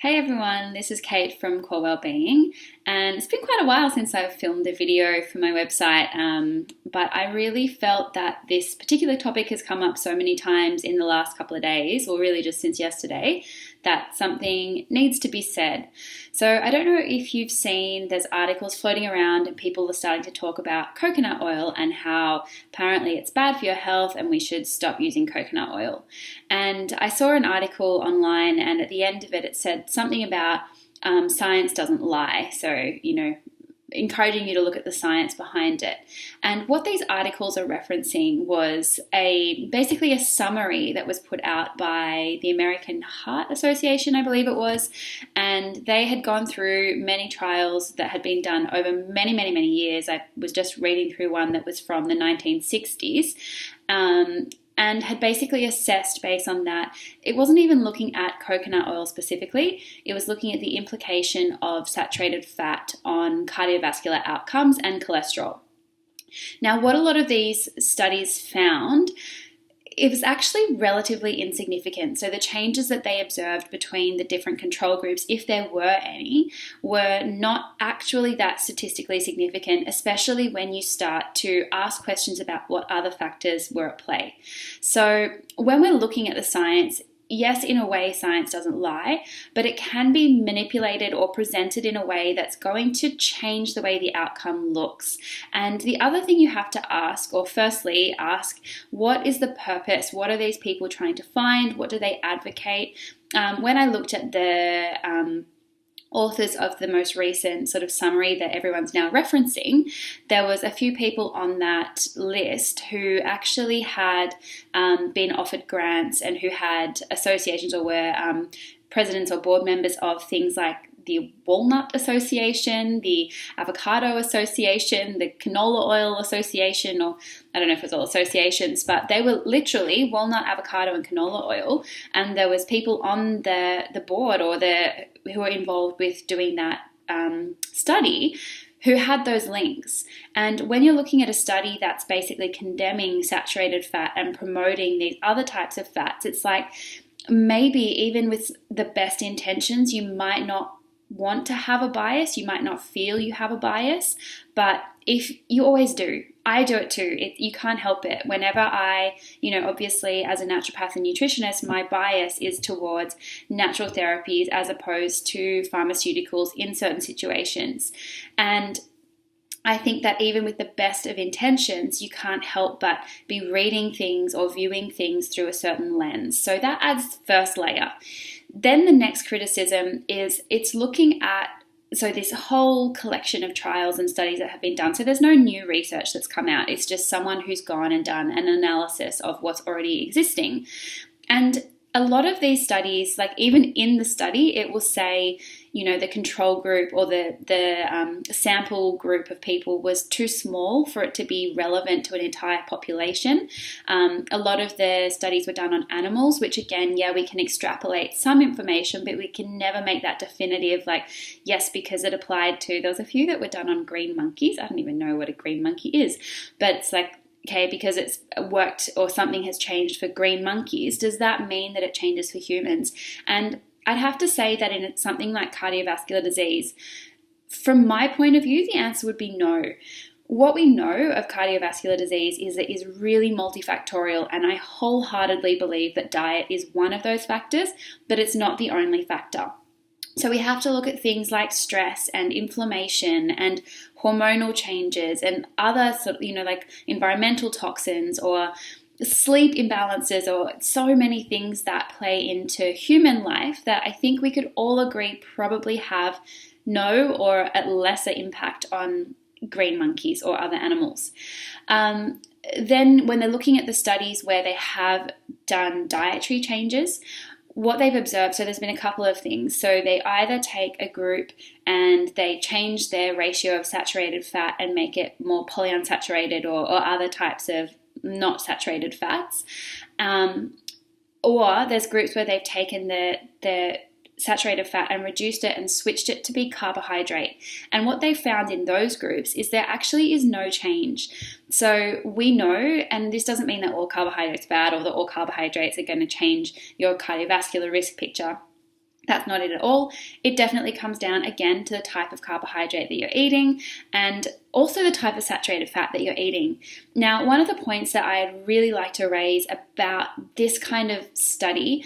Hey everyone, this is Kate from Core Wellbeing, and it's been quite a while since I've filmed a video for my website, but I really felt that this particular topic has come up so many times in the last couple of days, or really just since yesterday, that something needs to be said. So I don't know if you've seen, there's articles floating around and people are starting to talk about coconut oil and how apparently it's bad for your health and we should stop using coconut oil. And I saw an article online, and at the end of it said something about science doesn't lie. So, encouraging you to look at the science behind it. And what these articles are referencing was basically a summary that was put out by the American Heart Association, I believe it was. And they had gone through many trials that had been done over many, many, many years. I was just reading through one that was from the 1960s. And had basically assessed based on that. It wasn't even looking at coconut oil specifically. It was looking at the implication of saturated fat on cardiovascular outcomes and cholesterol. Now, what a lot of these studies found, it was actually relatively insignificant. So the changes that they observed between the different control groups, if there were any, were not actually that statistically significant, especially when you start to ask questions about what other factors were at play. So when we're looking at the science, yes, in a way, science doesn't lie, but it can be manipulated or presented in a way that's going to change the way the outcome looks. And the other thing you have to ask, or firstly ask, what is the purpose? What are these people trying to find? What do they advocate? When I looked at the authors of the most recent sort of summary that everyone's now referencing, there was a few people on that list who actually had been offered grants and who had associations or were presidents or board members of things like the Walnut Association, the Avocado Association, the Canola Oil Association, or I don't know if it's all associations, but they were literally walnut, avocado, and canola oil. And there was people on the board or who were involved with doing that study who had those links. And when you're looking at a study that's basically condemning saturated fat and promoting these other types of fats, it's like maybe even with the best intentions, you might not want to have a bias, you might not feel you have a bias, but if you always do, I do it too. You can't help it. Whenever obviously as a naturopath and nutritionist, my bias is towards natural therapies as opposed to pharmaceuticals in certain situations. And I think that even with the best of intentions, you can't help but be reading things or viewing things through a certain lens. So that adds first layer. Then the next criticism is it's looking at this whole collection of trials and studies that have been done. So there's no new research that's come out. It's just someone who's gone and done an analysis of what's already existing. And a lot of these studies, like even in the study, it will say, the control group or the sample group of people was too small for it to be relevant to an entire population. A lot of the studies were done on animals, which again, we can extrapolate some information, but we can never make that definitive, yes, because it applied to, there was a few that were done on green monkeys. I don't even know what a green monkey is, but it's like, okay, because it's worked or something has changed for green monkeys, does that mean that it changes for humans? And I'd have to say that in something like cardiovascular disease, from my point of view, the answer would be no. What we know of cardiovascular disease is that it is really multifactorial, and I wholeheartedly believe that diet is one of those factors, but it's not the only factor. So we have to look at things like stress and inflammation and hormonal changes and other like environmental toxins or sleep imbalances or so many things that play into human life that I think we could all agree probably have no or at lesser impact on green monkeys or other animals. Then when they're looking at the studies where they have done dietary changes, what they've observed, so there's been a couple of things. So they either take a group and they change their ratio of saturated fat and make it more polyunsaturated or other types of not saturated fats. Or there's groups where they've taken the saturated fat and reduced it and switched it to be carbohydrate. And what they found in those groups is there actually is no change. So we know, and this doesn't mean that all carbohydrates are bad or that all carbohydrates are going to change your cardiovascular risk picture. That's not it at all. It definitely comes down again to the type of carbohydrate that you're eating and also the type of saturated fat that you're eating. Now, one of the points that I'd really like to raise about this kind of study,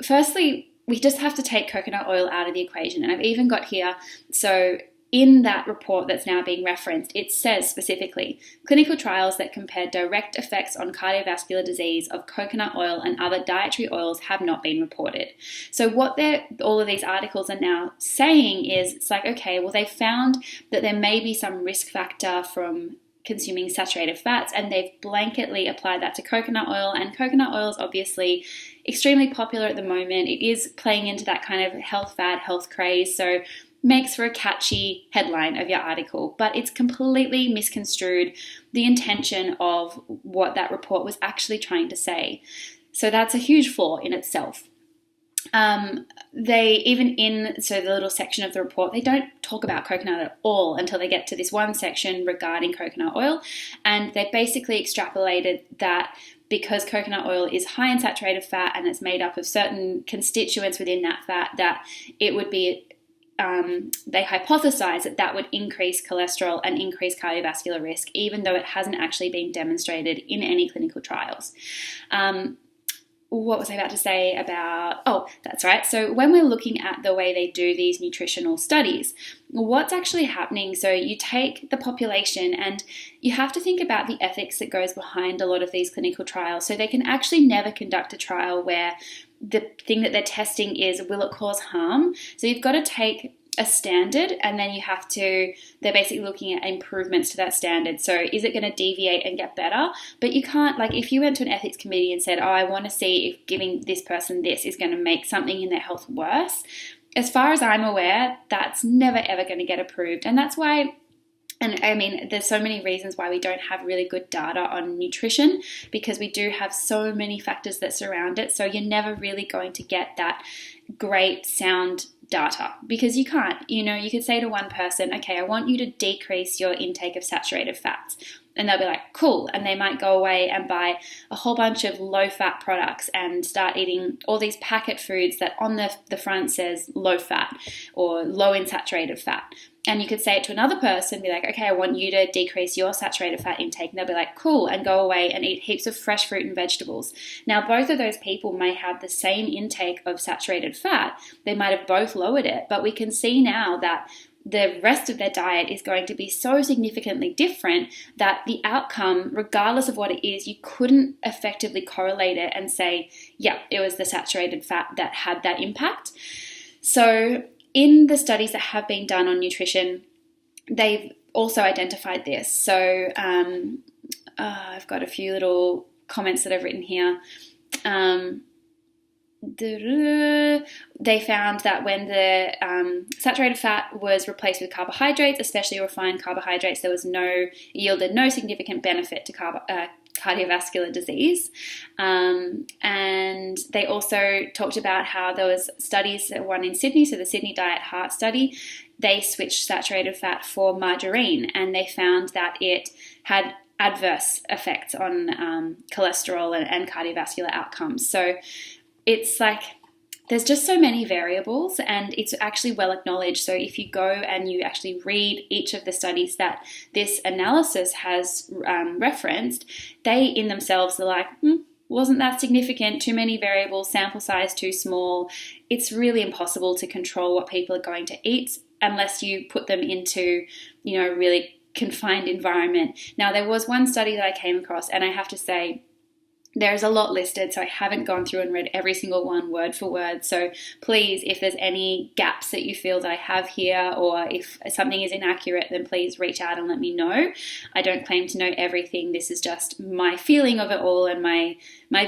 firstly, we just have to take coconut oil out of the equation. And I've even got here, so in that report that's now being referenced, it says specifically, clinical trials that compare direct effects on cardiovascular disease of coconut oil and other dietary oils have not been reported. So what all of these articles are now saying is, it's like, okay, well, they found that there may be some risk factor from consuming saturated fats, and they've blanketly applied that to coconut oil. And coconut oil is obviously extremely popular at the moment. It is playing into that kind of health fad, health craze. So makes for a catchy headline of your article, but it's completely misconstrued the intention of what that report was actually trying to say. So that's a huge flaw in itself. The little section of the report, they don't talk about coconut at all until they get to this one section regarding coconut oil, and they basically extrapolated that because coconut oil is high in saturated fat and it's made up of certain constituents within that fat, that it would be they hypothesized that would increase cholesterol and increase cardiovascular risk, even though it hasn't actually been demonstrated in any clinical trials. What was I about to say about, that's right. So when we're looking at the way they do these nutritional studies, what's actually happening, so you take the population and you have to think about the ethics that goes behind a lot of these clinical trials. So they can actually never conduct a trial where the thing that they're testing is, will it cause harm? So you've got to take a standard, and then they're basically looking at improvements to that standard. So is it going to deviate and get better? But you can't, if you went to an ethics committee and said, I want to see if giving this person this is going to make something in their health worse, as far as I'm aware, that's never ever going to get approved. And that's why, and I mean, there's so many reasons why we don't have really good data on nutrition, because we do have so many factors that surround it. So you're never really going to get that great sound data, because you can't. You could say to one person, okay, I want you to decrease your intake of saturated fats. And they'll be like, cool. And they might go away and buy a whole bunch of low-fat products and start eating all these packet foods that on the front says low fat or low in saturated fat. And you could say it to another person, be like, okay, I want you to decrease your saturated fat intake. And they'll be like, cool, and go away and eat heaps of fresh fruit and vegetables. Now, both of those people may have the same intake of saturated fat. They might have both lowered it, but we can see now that the rest of their diet is going to be so significantly different that the outcome, regardless of what it is, you couldn't effectively correlate it and say, yeah, it was the saturated fat that had that impact. So in the studies that have been done on nutrition, they've also identified this. So I've got a few little comments that I've written here. They found that when the saturated fat was replaced with carbohydrates, especially refined carbohydrates, yielded no significant benefit to cardiovascular disease. And they also talked about how there was studies, one in Sydney, so the Sydney Diet Heart Study, they switched saturated fat for margarine, and they found that it had adverse effects on cholesterol and cardiovascular outcomes. So it's there's just so many variables, and it's actually well acknowledged. So if you go and you actually read each of the studies that this analysis has referenced, they in themselves are like, wasn't that significant? Too many variables, sample size too small. It's really impossible to control what people are going to eat unless you put them into, really confined environment. Now, there was one study that I came across, and I have to say, there's a lot listed, so I haven't gone through and read every single one word for word. So please, if there's any gaps that you feel that I have here, or if something is inaccurate, then please reach out and let me know. I don't claim to know everything. This is just my feeling of it all and my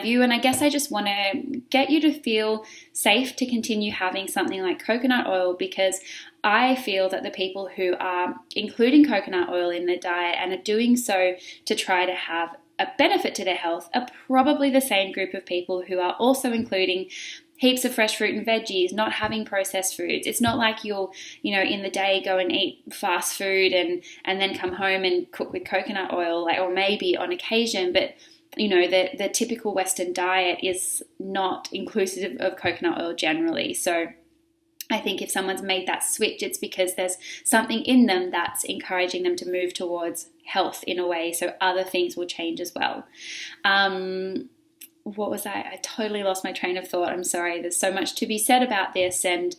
view. And I guess I just want to get you to feel safe to continue having something like coconut oil, because I feel that the people who are including coconut oil in their diet and are doing so to try to have a benefit to their health are probably the same group of people who are also including heaps of fresh fruit and veggies, not having processed foods. It's not like you'll, in the day go and eat fast food and then come home and cook with coconut oil, or maybe on occasion, but the typical Western diet is not inclusive of coconut oil generally. So I think if someone's made that switch, it's because there's something in them that's encouraging them to move towards health in a way, so other things will change as well. What was I totally lost my train of thought. I'm sorry. There's so much to be said about this. And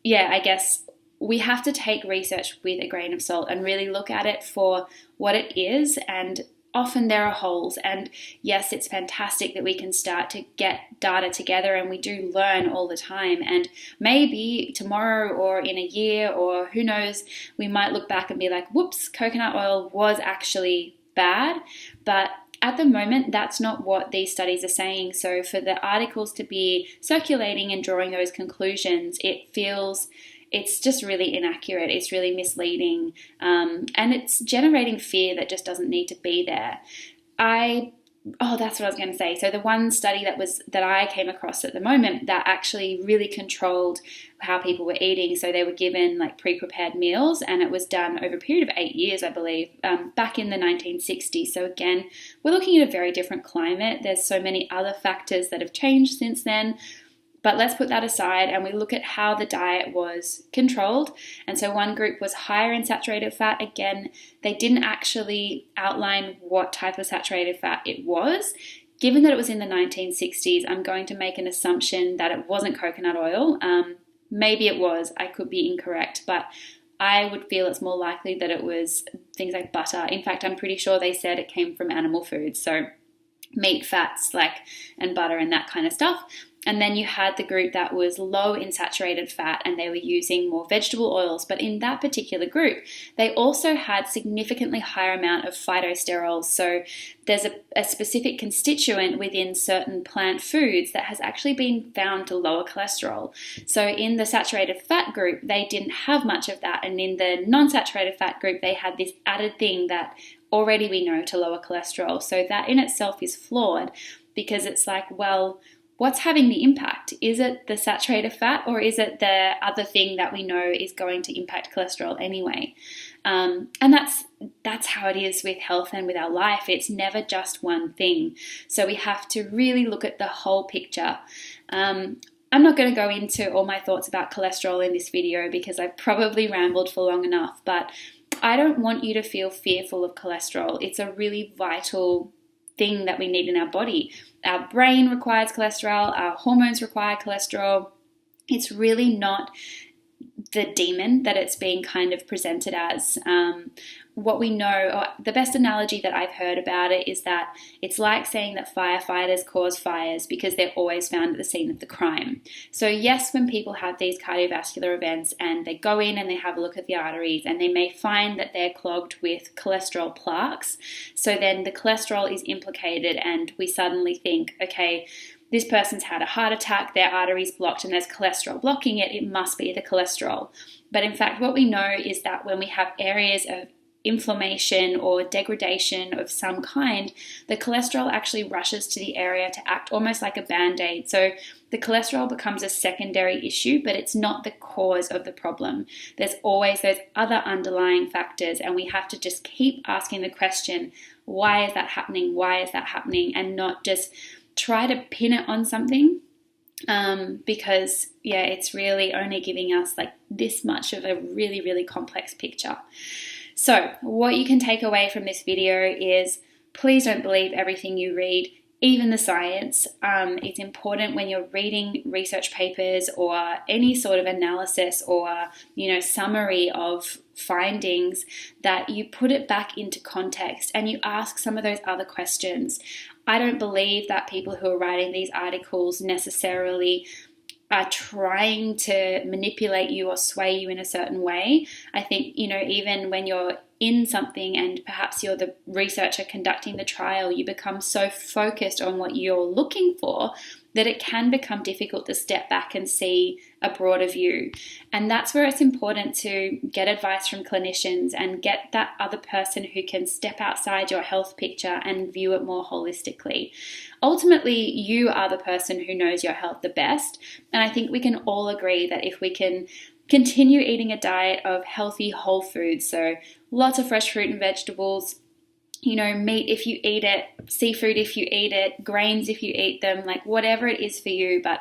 yeah, I guess we have to take research with a grain of salt and really look at it for what it is. And often there are holes. And yes, it's fantastic that we can start to get data together, and we do learn all the time. And maybe tomorrow or in a year or who knows, we might look back and be like, whoops, coconut oil was actually bad. But at the moment, that's not what these studies are saying. So for the articles to be circulating and drawing those conclusions, it's just really inaccurate. It's really misleading. And it's generating fear that just doesn't need to be there. That's what I was going to say. So the one study that I came across at the moment that actually really controlled how people were eating. So they were given like pre-prepared meals, and it was done over a period of 8 years, I believe, back in the 1960s. So again, we're looking at a very different climate. There's so many other factors that have changed since then. But let's put that aside and we look at how the diet was controlled. And so one group was higher in saturated fat. Again, they didn't actually outline what type of saturated fat it was. Given that it was in the 1960s, I'm going to make an assumption that it wasn't coconut oil. Maybe it was, I could be incorrect, but I would feel it's more likely that it was things like butter. In fact, I'm pretty sure they said it came from animal foods. So meat, fats, and butter and that kind of stuff. And then you had the group that was low in saturated fat and they were using more vegetable oils. But in that particular group, they also had significantly higher amount of phytosterols. So there's a specific constituent within certain plant foods that has actually been found to lower cholesterol. So in the saturated fat group, they didn't have much of that. And in the non-saturated fat group, they had this added thing that already we know to lower cholesterol. So that in itself is flawed because it's like, well, what's having the impact? Is it the saturated fat or is it the other thing that we know is going to impact cholesterol anyway? And that's how it is with health and with our life. It's never just one thing. So we have to really look at the whole picture. I'm not going to go into all my thoughts about cholesterol in this video because I've probably rambled for long enough, but I don't want you to feel fearful of cholesterol. It's a really vital thing that we need in our body. Our brain requires cholesterol, our hormones require cholesterol. It's really not the demon that it's being kind of presented as. What we know, or the best analogy that I've heard about it is that it's like saying that firefighters cause fires because they're always found at the scene of the crime. So yes, when people have these cardiovascular events and they go in and they have a look at the arteries and they may find that they're clogged with cholesterol plaques, so then the cholesterol is implicated and we suddenly think, okay, this person's had a heart attack, their artery's blocked and there's cholesterol blocking it, it must be the cholesterol. But in fact, what we know is that when we have areas of inflammation or degradation of some kind, the cholesterol actually rushes to the area to act almost like a band-aid. So the cholesterol becomes a secondary issue, but it's not the cause of the problem. There's always those other underlying factors, and we have to just keep asking the question, why is that happening? Why is that happening? And not just try to pin it on something. Because it's really only giving us like this much of a really, really complex picture. So what you can take away from this video is please don't believe everything you read, even the science. It's important when you're reading research papers or any sort of analysis or, summary of findings that you put it back into context and you ask some of those other questions. I don't believe that people who are writing these articles necessarily are trying to manipulate you or sway you in a certain way. I think, even when you're in something and perhaps you're the researcher conducting the trial, you become so focused on what you're looking for that it can become difficult to step back and see a broader view. And that's where it's important to get advice from clinicians and get that other person who can step outside your health picture and view it more holistically. Ultimately, you are the person who knows your health the best. And I think we can all agree that if we can continue eating a diet of healthy whole foods, so lots of fresh fruit and vegetables, meat if you eat it, seafood if you eat it, grains if you eat them, like whatever it is for you. But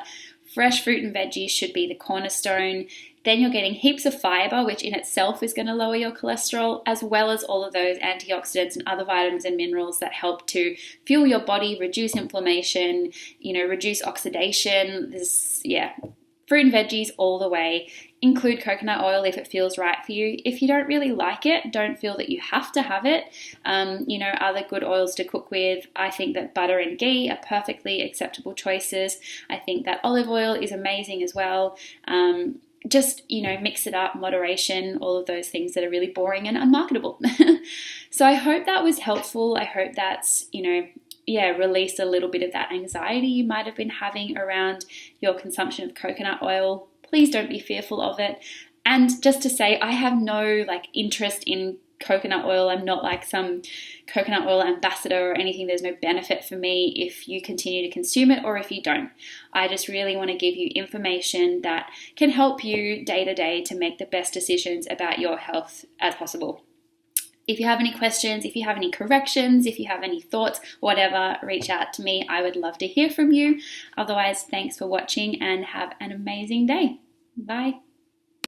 fresh fruit and veggies should be the cornerstone. Then you're getting heaps of fiber, which in itself is going to lower your cholesterol, as well as all of those antioxidants and other vitamins and minerals that help to fuel your body, reduce inflammation, reduce oxidation. Fruit and veggies all the way. Include coconut oil if it feels right for you. If you don't really like it, don't feel that you have to have it. Other good oils to cook with. I think that butter and ghee are perfectly acceptable choices. I think that olive oil is amazing as well. Just mix it up, moderation, all of those things that are really boring and unmarketable. So I hope that was helpful. I hope that's, released a little bit of that anxiety you might have been having around your consumption of coconut oil. Please don't be fearful of it. And just to say, I have no interest in coconut oil. I'm not like some coconut oil ambassador or anything. There's no benefit for me if you continue to consume it or if you don't. I just really want to give you information that can help you day to day to make the best decisions about your health as possible. If you have any questions, if you have any corrections, if you have any thoughts, whatever, reach out to me. I would love to hear from you. Otherwise, thanks for watching and have an amazing day. Bye.